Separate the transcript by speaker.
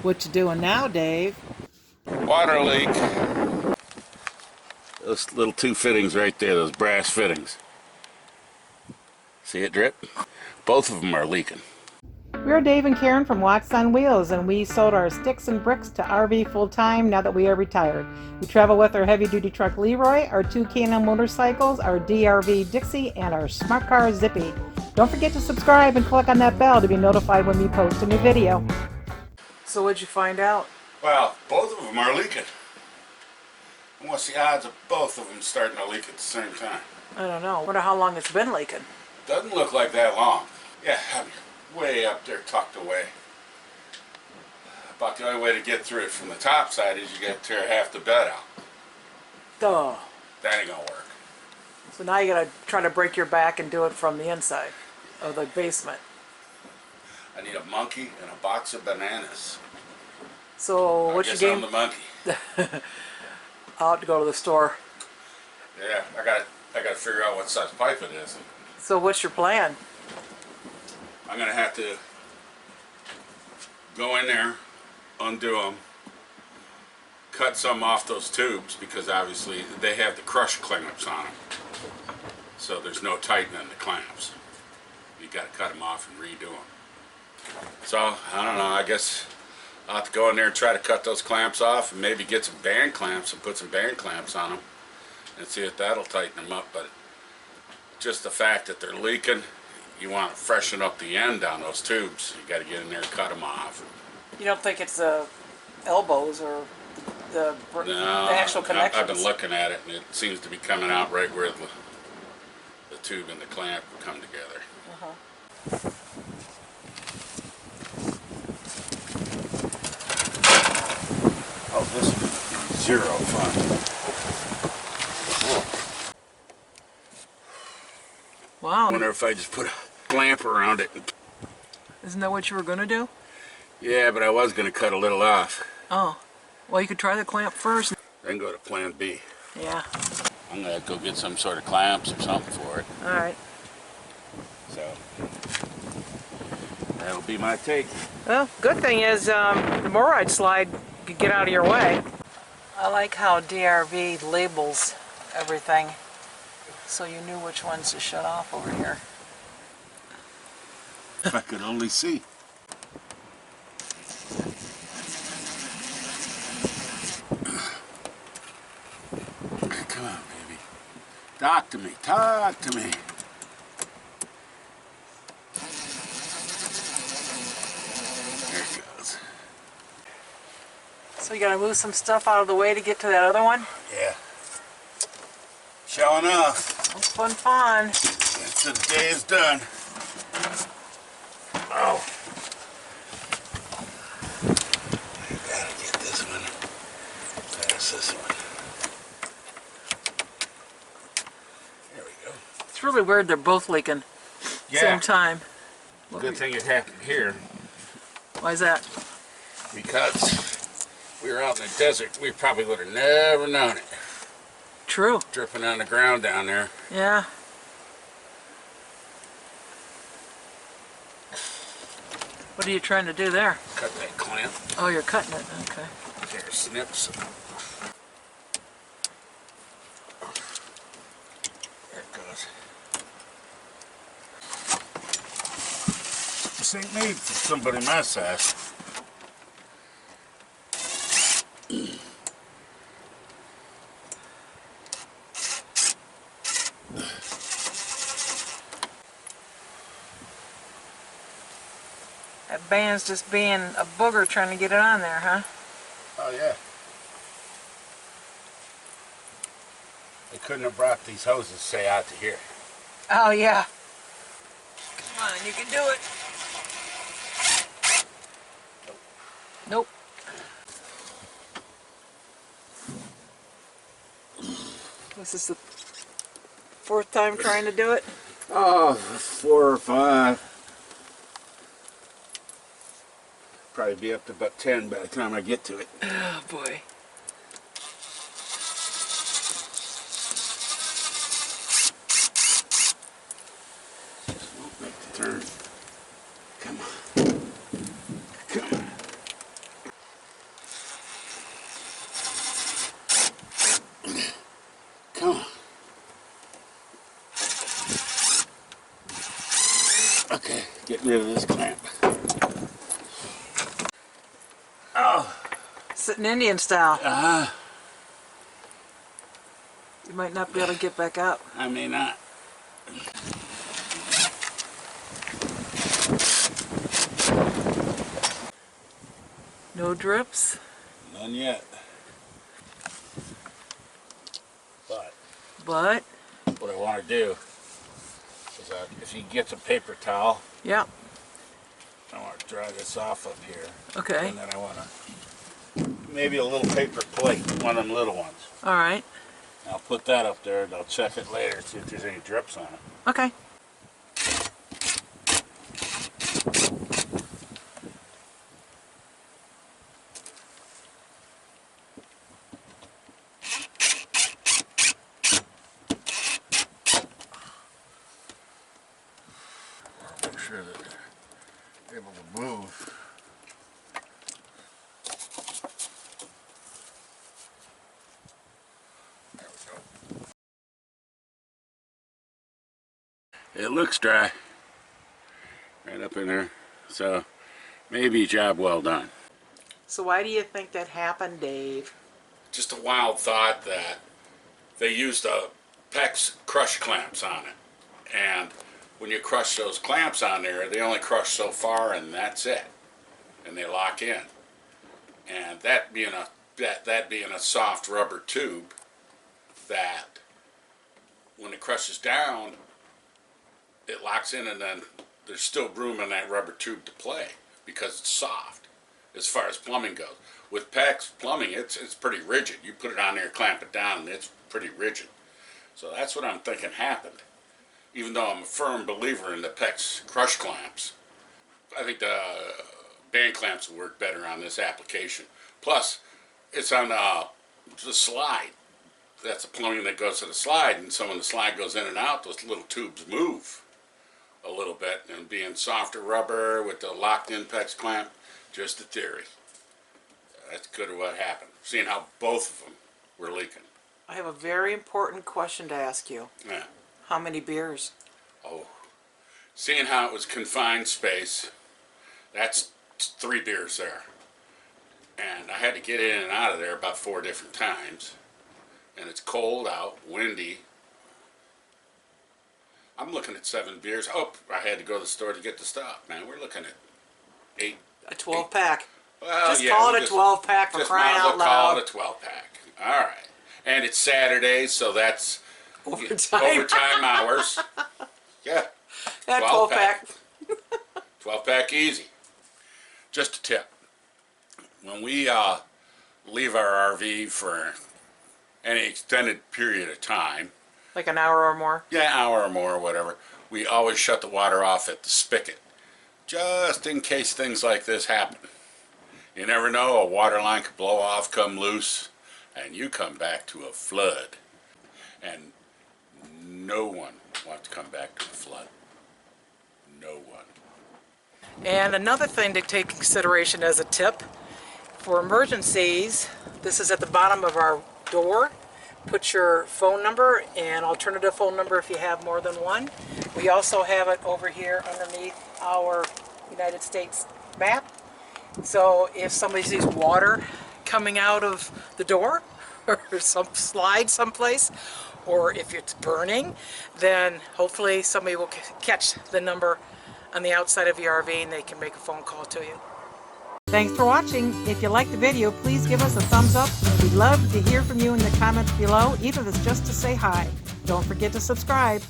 Speaker 1: What you doing now, Dave?
Speaker 2: Water leak. Those little two fittings right there, those brass fittings. See it drip? Both of them are leaking.
Speaker 1: We're Dave and Karen from Watts on Wheels, and we sold our sticks and bricks to RV full-time now that we are retired. We travel with our heavy-duty truck Leroy, our two K&M motorcycles, our DRV Dixie, and our smart car Zippy. Don't forget to subscribe and click on that bell to be notified when we post a new video. So what'd you find out?
Speaker 2: Well, both of them are leaking. And what's the odds of both of them starting to leak at the same time?
Speaker 1: I don't know. Wonder how long it's been leaking.
Speaker 2: Doesn't look like that long. Yeah, I mean, way up there tucked away. About the only way to get through it from the top side is you got to tear half the bed out.
Speaker 1: Duh.
Speaker 2: That ain't gonna work.
Speaker 1: So now you gotta try to break your back and do it from the inside of the basement.
Speaker 2: I need a monkey and a box of bananas.
Speaker 1: So what's your game?
Speaker 2: I'm the monkey.
Speaker 1: I'll have to go to the store.
Speaker 2: Yeah, I gotta figure out what size pipe it is.
Speaker 1: So what's your plan?
Speaker 2: I'm gonna have to go in there, undo them, cut some off those tubes because obviously they have the crush clamps on them. So there's no tightening the clamps. You gotta cut them off and redo them. So I don't know. I guess I'll have to go in there and try to cut those clamps off and maybe get some band clamps and put some band clamps on them and see if that'll tighten them up. But just the fact that they're leaking, you want to freshen up the end on those tubes. You got to get in there and cut them off.
Speaker 1: You don't think it's the elbows or the actual connections?
Speaker 2: I've been looking at it and it seems to be coming out right where the tube and the clamp come together. Oh, this is zero fun.
Speaker 1: Wow.
Speaker 2: I wonder if I just put a clamp around it.
Speaker 1: Isn't that what you were going to do?
Speaker 2: Yeah, but I was going to cut a little off.
Speaker 1: Oh. Well, you could try the clamp first.
Speaker 2: Then go to plan B.
Speaker 1: Yeah.
Speaker 2: I'm going to go get some sort of clamps or something for it.
Speaker 1: All right.
Speaker 2: So, that'll be my take.
Speaker 1: Well, good thing is the 𝗲𝗟𝗏𝗧𝗦 slide could get out of your way. I like how DRV labels everything so you knew which ones to shut off over here.
Speaker 2: If I could only see. Come on, baby. Talk to me. Talk to me. There it goes.
Speaker 1: So you gotta move some stuff out of the way to get to that other one?
Speaker 2: Yeah. Showing off.
Speaker 1: It's fun.
Speaker 2: After the day is done. Oh. I gotta get this one. Pass this one. There we go.
Speaker 1: It's really weird they're both leaking at the same time.
Speaker 2: Good thing it happened here.
Speaker 1: Why is that?
Speaker 2: Because we were out in the desert, we probably would have never known it.
Speaker 1: True.
Speaker 2: Dripping on the ground down there.
Speaker 1: Yeah. What are you trying to do there?
Speaker 2: Cut that clamp.
Speaker 1: Oh, you're cutting it. Okay.
Speaker 2: There, snips. There it goes. This ain't made for somebody my size.
Speaker 1: That band's just being a booger trying to get it on there, huh?
Speaker 2: Oh yeah. They couldn't have brought these hoses, say, out to here.
Speaker 1: Oh, yeah. Come on, you can do it. Nope. This is the fourth time trying to do it?
Speaker 2: Oh, 4 or 5. Probably be up to about 10 by the time I get to it.
Speaker 1: Oh, boy.
Speaker 2: Just won't make the turn. Come on. Come on. rid of this clamp. Oh.
Speaker 1: Sitting Indian style.
Speaker 2: Uh-huh.
Speaker 1: You might not be able to get back up.
Speaker 2: I may not.
Speaker 1: No drips?
Speaker 2: None yet. But
Speaker 1: But?
Speaker 2: what I want to do is if you get some paper towel,
Speaker 1: Yeah.
Speaker 2: I want to dry this off up here.
Speaker 1: Okay.
Speaker 2: And then I want to, maybe a little paper plate, one of them little ones.
Speaker 1: Alright.
Speaker 2: I'll put that up there and I'll check it later, see if there's any drips on it.
Speaker 1: Okay.
Speaker 2: Make sure that they're able to move. There we go. It looks dry. Right up in there. So maybe job well done.
Speaker 1: So why do you think that happened, Dave?
Speaker 2: Just a wild thought that they used the PEX crush clamps on it. And when you crush those clamps on there, they only crush so far and that's it. And they lock in. And that being a soft rubber tube, that when it crushes down, it locks in, and then there's still room in that rubber tube to play because it's soft as far as plumbing goes. With PEX plumbing, it's pretty rigid. You put it on there, clamp it down, and it's pretty rigid. So that's what I'm thinking happened. Even though I'm a firm believer in the PEX crush clamps, I think the band clamps will work better on this application. Plus, it's on the slide. That's the plumbing that goes to the slide, and so when the slide goes in and out, those little tubes move a little bit, and being softer rubber with the locked-in PEX clamp, just a theory. That's good of what happened. Seeing how both of them were leaking.
Speaker 1: I have a very important question to ask you.
Speaker 2: Yeah.
Speaker 1: How many beers?
Speaker 2: Oh, seeing how it was confined space, that's 3 beers there. And I had to get in and out of there about 4 different times. And it's cold out, windy. I'm looking at 7 beers. Oh, I had to go to the store to get the stuff. Man, we're looking at 8.
Speaker 1: A 12-pack.
Speaker 2: Well,
Speaker 1: Just
Speaker 2: yeah,
Speaker 1: call it a 12-pack for crying out loud.
Speaker 2: Call it a 12-pack. All right. And it's Saturday, so that's
Speaker 1: overtime
Speaker 2: hours. Yeah.
Speaker 1: That 12-pack.
Speaker 2: 12-pack easy. Just a tip. When we leave our RV for any extended period of time,
Speaker 1: Like an hour or more?
Speaker 2: yeah, hour or more or whatever, we always shut the water off at the spigot, just in case things like this happen. You never know, a water line could blow off, come loose, and you come back to a flood. And no one wants to come back to a flood. No one.
Speaker 1: And another thing to take consideration as a tip, for emergencies, this is at the bottom of our door. Put your phone number and alternative phone number if you have more than one. We also have it over here underneath our United States map. So if somebody sees water coming out of the door or some slide someplace, or if it's burning, then hopefully somebody will catch the number on the outside of your RV and they can make a phone call to you. Thanks for watching. If you liked the video, please give us a thumbs up. We'd love to hear from you in the comments below, even if it's just to say hi. Don't forget to subscribe.